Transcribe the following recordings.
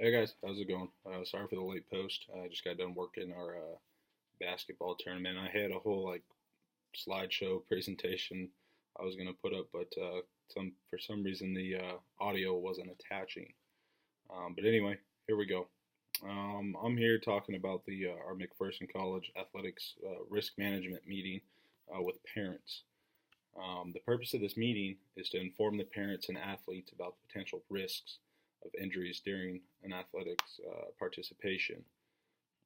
Hey guys, how's it going? Sorry for the late post. I just got done working our basketball tournament. I had a whole slideshow presentation I was gonna put up, but for some reason the audio wasn't attaching. But anyway, here we go. I'm here talking about the our McPherson College athletics risk management meeting with parents. The purpose of this meeting is to inform the parents and athletes about the potential risks of injuries during an athletics participation.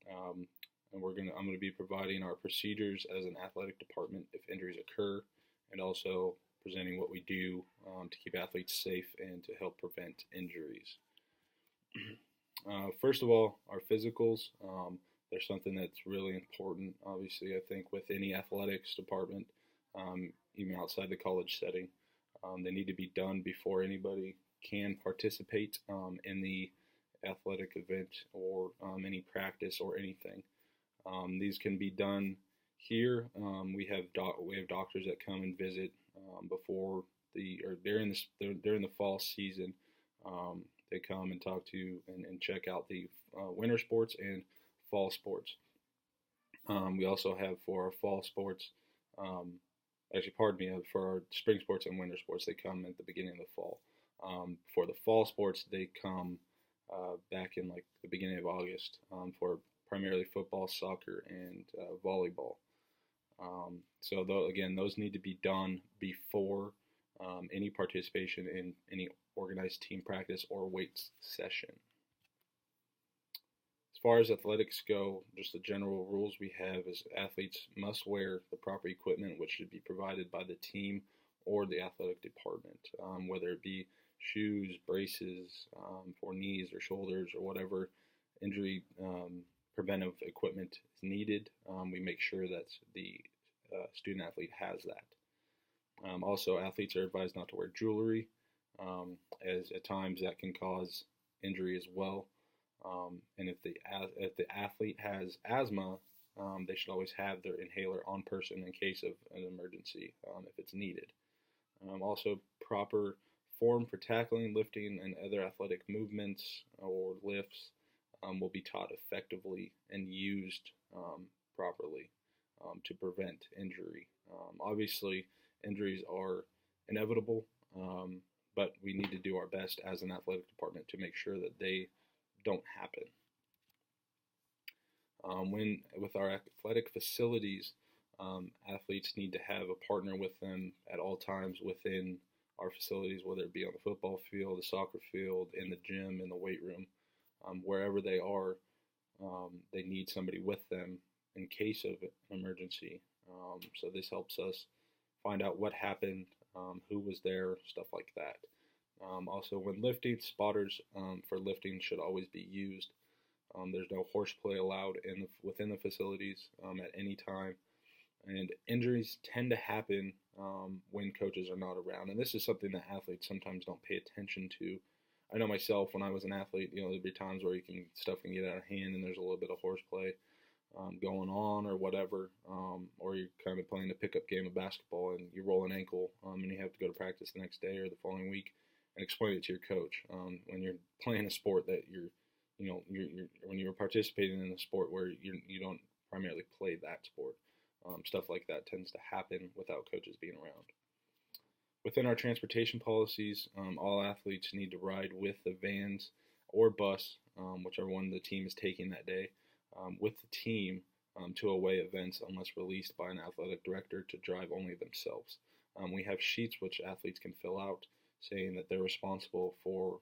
Um, and I'm going to be providing our procedures as an athletic department if injuries occur, and also presenting what we do to keep athletes safe and to help prevent injuries. First of all, our physicals. They're something that's really important. Obviously, I think with any athletics department, even outside the college setting, they need to be done before anybody can participate in the athletic event or any practice or anything. These can be done here. We have doctors that come and visit before the or during the fall season. They come and talk to and check out the winter sports and fall sports. We also have for our fall sports, um, actually, pardon me, for our spring sports and winter sports, they come at the beginning of the fall. For the fall sports, they come back in like the beginning of August for primarily football, soccer, and volleyball. So though, again, those need to be done before any participation in any organized team practice or weights session. As far as athletics go, just the general rules we have is athletes must wear the proper equipment, which should be provided by the team or the athletic department, whether it be shoes, braces for knees or shoulders or whatever injury preventive equipment is needed. We make sure that the student athlete has that. Also, athletes are advised not to wear jewelry, as at times that can cause injury as well. And if the athlete has asthma, they should always have their inhaler on person in case of an emergency if it's needed. Also, proper form for tackling, lifting, and other athletic movements or lifts will be taught effectively and used properly to prevent injury. Obviously, injuries are inevitable, but we need to do our best as an athletic department to make sure that they don't happen. When with our athletic facilities, athletes need to have a partner with them at all times within our facilities, whether it be on the football field, the soccer field, in the gym, in the weight room, wherever they are. They need somebody with them in case of an emergency. So this helps us find out what happened, who was there, stuff like that. Also, when lifting, spotters for lifting should always be used. There's no horseplay allowed within the facilities at any time, and injuries tend to happen when coaches are not around. And this is something that athletes sometimes don't pay attention to. I know myself when I was an athlete, there'd be times where stuff can get out of hand, and there's a little bit of horseplay going on or whatever, or you're kind of playing a pickup game of basketball and you roll an ankle and you have to go to practice the next day or the following week and explain it to your coach. When you're playing a sport that when you're participating in a sport where you don't primarily play that sport, stuff like that tends to happen without coaches being around. Within our transportation policies, all athletes need to ride with the vans or bus, whichever one the team is taking that day, with the team to away events unless released by an athletic director to drive only themselves. We have sheets which athletes can fill out saying that they're responsible for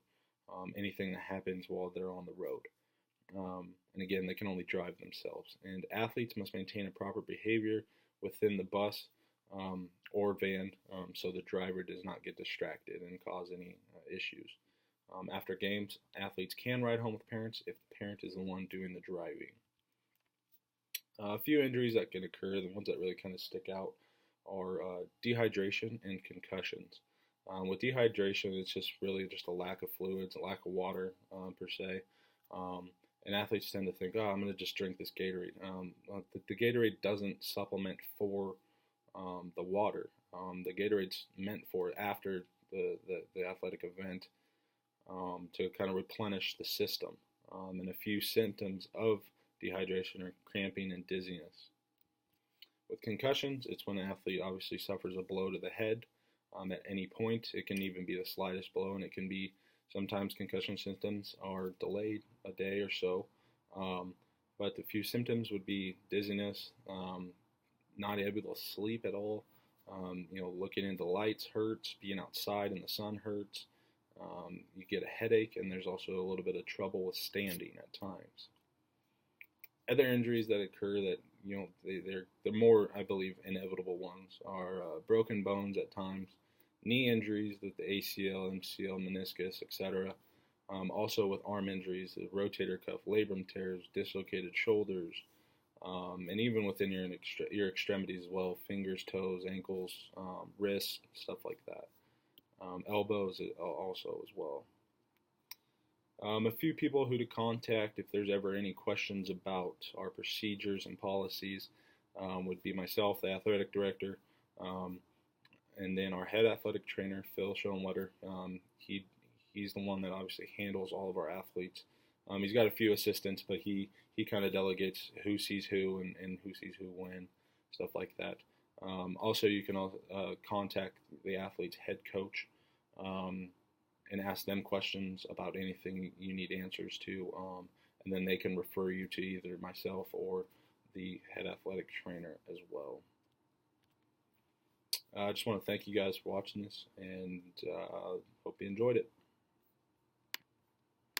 anything that happens while they're on the road. And again, they can only drive themselves. And athletes must maintain a proper behavior within the bus or van so the driver does not get distracted and cause any issues. After games, athletes can ride home with parents if the parent is the one doing the driving. A few injuries that can occur, the ones that really kind of stick out, are dehydration and concussions. With dehydration, it's just really just a lack of fluids, a lack of water per se. And athletes tend to think, oh, I'm going to just drink this Gatorade. The Gatorade doesn't supplement for the water. The Gatorade's meant for after the athletic event to kind of replenish the system. And a few symptoms of dehydration are cramping and dizziness. With concussions, it's when an athlete obviously suffers a blow to the head at any point. It can even be the slightest blow, and it can be sometimes concussion symptoms are delayed a day or so. But the few symptoms would be dizziness, not able to sleep at all. Looking into lights hurts, being outside in the sun hurts. You get a headache, and there's also a little bit of trouble with standing at times. Other injuries that occur that they're more, I believe, inevitable ones are broken bones at times, knee injuries with the ACL, MCL, meniscus, etc. Also with arm injuries, the rotator cuff, labrum tears, dislocated shoulders, and even within your extremities as well, fingers, toes, ankles, wrists, stuff like that. Elbows also as well. A few people who to contact if there's ever any questions about our procedures and policies would be myself, the athletic director, and then our head athletic trainer, Phil Schoenwetter. He's the one that obviously handles all of our athletes. He's got a few assistants, but he kind of delegates who sees who and who sees who when, stuff like that. Also, you can contact the athlete's head coach and ask them questions about anything you need answers to, and then they can refer you to either myself or the head athletic trainer as well. I just want to thank you guys for watching this, and hope you enjoyed it.